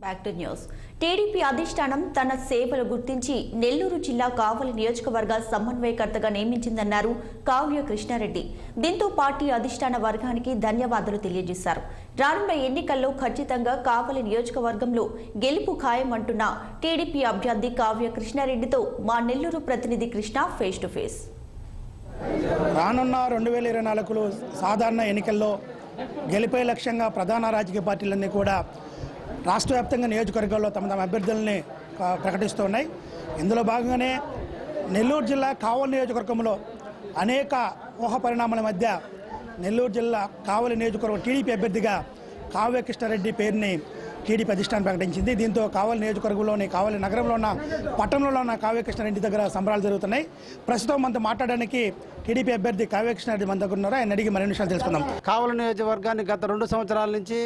Back to news. TDP అధిష్టానం తన సేవలు గుర్తించి నెల్లూరు జిల్లా కావలి నియోజకవర్గ సమన్వయకర్తగా నియమించిందన్నారు కావ్య కృష్ణారెడ్డి. దీంతో పార్టీ అధిష్టాన వర్గానికి ధన్యవాదాలు తెలియజేశారు. రానున్న ఎన్నికల్లో ఖచ్చితంగా కావలి నియోజకవర్గంలో గెలుపు ఖాయమంటున్న టీడీపీ అభ్యర్థి కావ్య కృష్ణారెడ్డితో మా నెల్లూరు ప్రతినిధి కృష్ణ ఫేస్ టు ఫేస్. రానున్న 2024 సాధారణ ఎన్నికల్లో గెలిపే లక్ష్యంగా ప్రధాన రాజకీయ పార్టీలన్నీ కూడా రాష్ట్ర వ్యాప్తంగా నియోజకవర్గాల్లో తమ అభ్యర్థుల్ని ప్రకటిస్తూ ఉన్నాయి. ఇందులో భాగంగానే నెల్లూరు జిల్లా కావలి నియోజకవర్గంలో అనేక ఊహ పరిణామాల మధ్య నెల్లూరు జిల్లా కావలి నియోజకవర్గం టీడీపీ అభ్యర్థిగా కావ్య కృష్ణారెడ్డి పేరుని టీడీపీ అధిష్టానం ప్రకటించింది. దీంతో కావలి నియోజకవర్గంలోని కావలి నగరంలో ఉన్న పట్టణంలో ఉన్న కావ్య కృష్ణారెడ్డి దగ్గర సంబరాలు జరుగుతున్నాయి. ప్రస్తుతం మనతో మాట్లాడడానికి టీడీపీ అభ్యర్థి కావ్య కృష్ణారెడ్డి మన దగ్గర ఉన్నారు. ఆయన అడిగి మరిన్ని విషయాలు తెలుసుకుందాం. కావలి నియోజకవర్గాన్ని గత 2 సంవత్సరాల నుంచి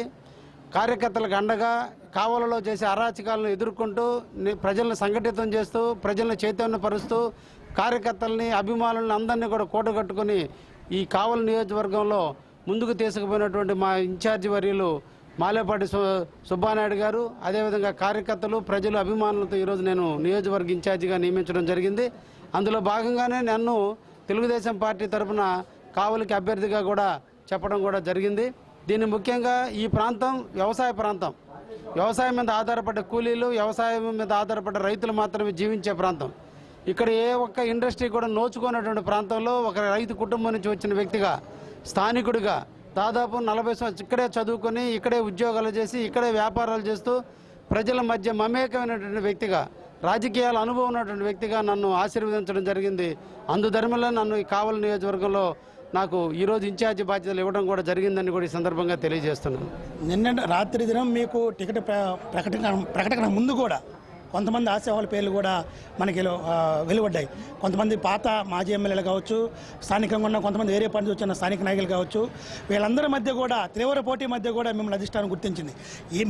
కార్యకర్తలకు అండగా కావలిలో చేసే అరాచకాలను ఎదుర్కొంటూ ప్రజలను సంఘటితం చేస్తూ ప్రజలను చైతన్యపరుస్తూ కార్యకర్తల్ని అభిమానులను అందరినీ కూడా కూడగట్టుకుని ఈ కావలి నియోజకవర్గంలో ముందుకు తీసుకుపోయినటువంటి మా ఇన్ఛార్జి వర్యులు మాలేపాటి సుబ్బానాయుడు గారు, అదేవిధంగా కార్యకర్తలు ప్రజలు అభిమానులతో ఈరోజు నేను నియోజకవర్గ ఇన్ఛార్జిగా నియమించడం జరిగింది. అందులో భాగంగానే నన్ను తెలుగుదేశం పార్టీ తరఫున కావలికి అభ్యర్థిగా కూడా చెప్పడం కూడా జరిగింది. దీన్ని ముఖ్యంగా ఈ ప్రాంతం వ్యవసాయ ప్రాంతం, వ్యవసాయం మీద ఆధారపడ్డ కూలీలు, వ్యవసాయం మీద ఆధారపడ్డ రైతులు మాత్రమే జీవించే ప్రాంతం. ఇక్కడ ఏ ఒక్క ఇండస్ట్రీ కూడా నోచుకున్నటువంటి ప్రాంతంలో ఒక రైతు కుటుంబం నుంచి వచ్చిన వ్యక్తిగా, స్థానికుడిగా దాదాపు 40 సంవత్సరాలు ఇక్కడే చదువుకొని ఇక్కడే ఉద్యోగాలు చేసి ఇక్కడే వ్యాపారాలు చేస్తూ ప్రజల మధ్య మమేకమైనటువంటి వ్యక్తిగా, రాజకీయాల అనుభవం ఉన్నటువంటి వ్యక్తిగా నన్ను ఆశీర్వదించడం జరిగింది. అందుధర్మలో నన్ను ఈ కావలి నియోజకవర్గంలో నాకు ఈరోజు ఇన్ఛార్జి బాధ్యతలు ఇవ్వడం కూడా జరిగిందని కూడా ఈ సందర్భంగా తెలియజేస్తున్నాను. నిన్న రాత్రి దినం మీకు టికెట్ ప్రకటన ముందు కూడా కొంతమంది ఆశావాళ్ళ పేర్లు కూడా మనకి వెలువడ్డాయి. కొంతమంది పాత మాజీ ఎమ్మెల్యేలు కావచ్చు, స్థానికంగా ఉన్న కొంతమంది వేరే పని వచ్చిన స్థానిక నాయకులు కావచ్చు, వీళ్ళందరి మధ్య కూడా తీవ్ర పోటీ మధ్య కూడా మిమ్మల్ని అధిష్టానం గుర్తించింది.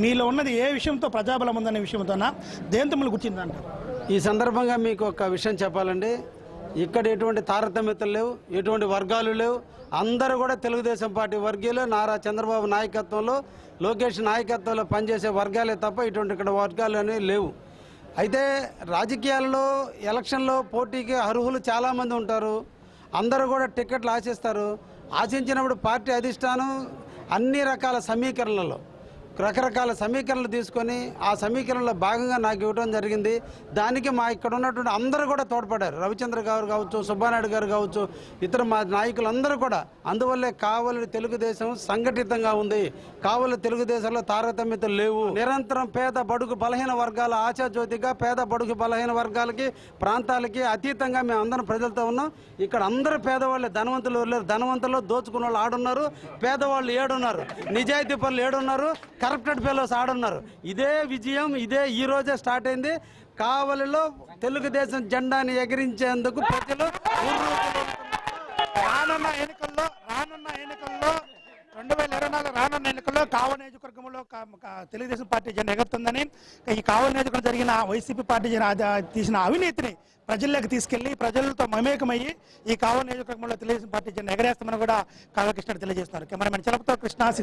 మీలో ఉన్నది ఏ విషయంతో ప్రజాబలం ఉందనే విషయంతోనా, దేంతో మిమ్మల్ని గుర్తిందంటారు? ఈ సందర్భంగా మీకు ఒక విషయం చెప్పాలండి. ఇక్కడ ఎటువంటి తారతమ్యతలు లేవు, ఎటువంటి వర్గాలు లేవు. అందరూ కూడా తెలుగుదేశం పార్టీ వర్గీయులు, నారా చంద్రబాబు నాయకత్వంలో, లోకేష్ నాయకత్వంలో పనిచేసే వర్గాలే తప్ప ఇటువంటి ఇక్కడ వర్గాలు అనేవి లేవు. అయితే రాజకీయాల్లో ఎలక్షన్లో పోటీకి అర్హులు చాలామంది ఉంటారు. అందరూ కూడా టికెట్లు ఆశిస్తారు. ఆశించినప్పుడు పార్టీ అధిష్టానం అన్ని రకాల సమీకరణలలో రకరకాల సమీకరణలు తీసుకొని ఆ సమీకరణలో భాగంగా నాకు ఇవ్వడం జరిగింది. దానికి మా ఇక్కడ ఉన్నటువంటి అందరూ కూడా తోడ్పడారు. రవిచంద్ర గారు కావచ్చు, సుబ్బానాయుడు గారు కావచ్చు, ఇతర మా నాయకులందరూ కూడా. అందువల్లే కావలి తెలుగుదేశం సంఘటితంగా ఉంది. కావలి తెలుగుదేశంలో తారతమ్యతలు లేవు. నిరంతరం పేద బడుగు బలహీన వర్గాల ఆశాజ్యోతిగా పేద బడుగు బలహీన వర్గాలకి, ప్రాంతాలకి అతీతంగా మేము అందరం ప్రజలతో ఉన్నాం. ఇక్కడ అందరూ పేదవాళ్ళే, ధనవంతులు లేరు. ధనవంతులు దోచుకున్న వాళ్ళు ఆడున్నారు, పేదవాళ్ళు ఏడున్నారు, నిజాయితీ పనులు ఏడున్నారు, కరప్టెడ్ ఫెలోస్ ఆడున్నారు. ఇదే విజయం ఇదే ఈ రోజే స్టార్ట్ అయింది. కావలిలో తెలుగుదేశం జెండాని ఎగిరించేందుకు ప్రజలు రానున్న ఎన్నికల్లో 2024 రానున్న ఎన్నికల్లో కావలి నియోజకవర్గంలో తెలుగుదేశం పార్టీ జెండా ఎగురుతుందని, ఈ కావలి నియోజకవర్గం జరిగిన వైసీపీ పార్టీ తీసిన అవినీతిని ప్రజల్లోకి తీసుకెళ్లి ప్రజలతో మమేకమయ్యి ఈ కావలి నియోజకవర్గంలో తెలుగుదేశం పార్టీ జెండా ఎగరేస్తామని కూడా కావ్య కృష్ణ తెలియజేస్తున్నారు. కెమెరామెన్ చలపతో కృష్ణ.